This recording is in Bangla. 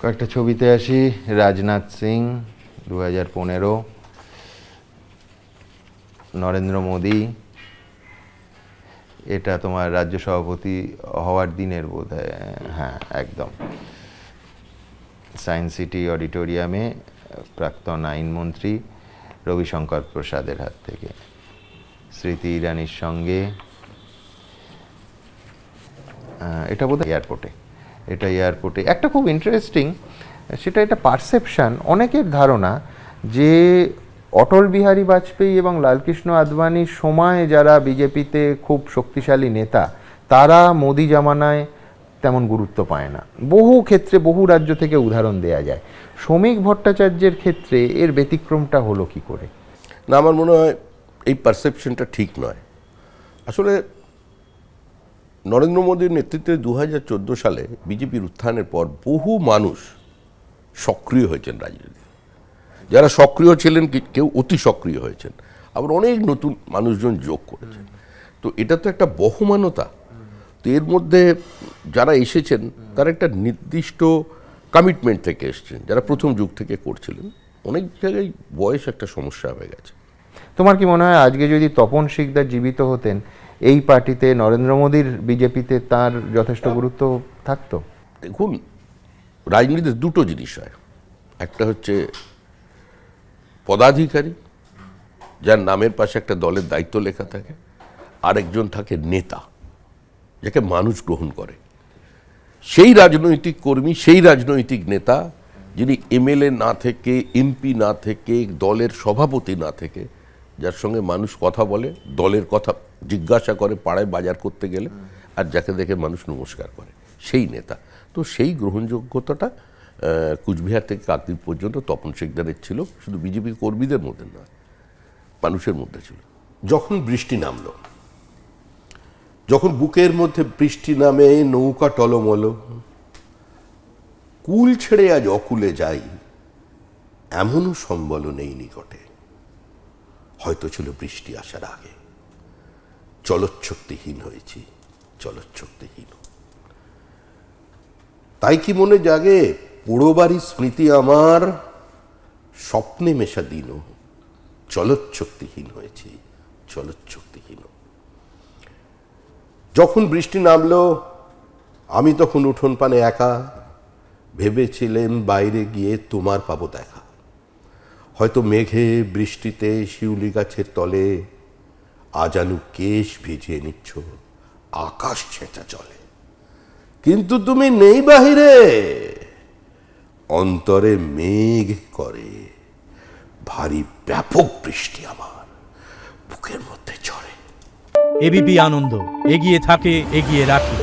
কয়েকটা ছবিতে আসি। রাজনাথ সিং 2015, নরেন্দ্র মোদি, এটা তোমার রাজ্য সভাপতি হওয়ার দিনের বোধহয়, হ্যাঁ একদম, সায়েন্স সিটি অডিটোরিয়ামে প্রাক্তন আইনমন্ত্রী রবিশঙ্কর প্রসাদের হাত থেকে। স্মৃতি ইরানির সঙ্গে, এটা বোধহয় এয়ারপোর্টে, এটা এয়ারপোর্টে একটা খুব ইন্টারেস্টিং, সেটা এটা পারসেপশন, অনেকের ধারণা যে অটল বিহারী বাজপেয়ী এবং লালকৃষ্ণ আদবানির সময় যারা বিজেপিতে খুব শক্তিশালী নেতা, তারা মোদি জামানায় তেমন গুরুত্ব পায় না। বহু ক্ষেত্রে বহু রাজ্য থেকে উদাহরণ দেয়া যায়। শ্রমিক ভট্টাচার্যের ক্ষেত্রে এর ব্যতিক্রমটা হলো কি করে? না, আমার মনে হয় এই পারসেপশনটা ঠিক নয়। আসলে নরেন্দ্র মোদীর নেতৃত্বে 2014 সালে বিজেপির উত্থানের পর বহু মানুষ সক্রিয় হয়েছেন রাজনীতি। যারা সক্রিয় ছিলেন কেউ অতি সক্রিয় হয়েছেন, আবার অনেক নতুন মানুষজন যোগ করেছেন। তো এটা তো একটা বহমানতা। তো এর মধ্যে যারা এসেছেন তারা একটা নির্দিষ্ট কমিটমেন্ট থেকে এসেছেন, যারা প্রথম যুগ থেকে করছিলেন। অনেক জায়গায় বয়স একটা সমস্যা হয়ে গেছে। তোমার কি মনে হয় আজকে যদি তপন শিকদার জীবিত হতেন, এই পার্টিতে নরেন্দ্র মোদীর বিজেপিতে তার যথেষ্ট গুরুত্ব থাকতো? দেখুন, রাজনীতিতে দুটো জিনিস হয়। একটা হচ্ছে পদাধিকারী, যার নামের পাশে একটা দলের দায়িত্ব লেখা থাকে, আরেকজন থাকে নেতা, যাকে মানুষ গ্রহণ করে। সেই রাজনৈতিক কর্মী, সেই রাজনৈতিক নেতা যিনি এমএলএ না থেকে, এমপি না থেকে, দলের সভাপতি না থেকে, যার সঙ্গে মানুষ কথা বলে, দলের কথা জিজ্ঞাসা করে পাড়ায় বাজার করতে গেলে, আর যাকে দেখে মানুষ নমস্কার করে, সেই নেতা। তো সেই গ্রহণযোগ্যতাটা কুচবিহার থেকে কাকদ্বীপ পর্যন্ত তপন শিকদারের ছিল, শুধু বিজেপি কর্মীদের মধ্যে নয়, মানুষের মধ্যে ছিল। যখন বৃষ্টি নামলো, যখন বুকের মধ্যে বৃষ্টি নামে, নৌকা টলমল, কুল ছেড়ে আজ অকুলে যাই, এমনও সম্বল নেই নিকটে, হয়তো ছিল বৃষ্টি আসার আগে, চলচ্ছক্তিহীন হয়েছি, চলচ্ছক্তিহীন। তাই কি মনে জাগে পোড়ো বাড়ির স্মৃতি আমার, স্বপ্নে মেশা দিন, চলচ্ছক্তিহীন হয়েছি, চলচ্ছক্তিহীন। যখন বৃষ্টি নামলো, আমি তখন উঠোন পানে একা, ভেবেছিলেন বাইরে গিয়ে তোমার পাবো দেখা। হয়তো মেঘে বৃষ্টিতে শিউলি গাছের তলে আজানু কেশ ভিজিয়ে নিচ্ছ আকাশ ছেঁচা চলে, কিন্তু তুমি নেই বাহিরে, অন্তরে মেঘ করে ভারী ব্যাপক বৃষ্টি আমার বুকের মধ্যে চড়ে। এবিপি আনন্দ, এগিয়ে থাকে, এগিয়ে রাখে।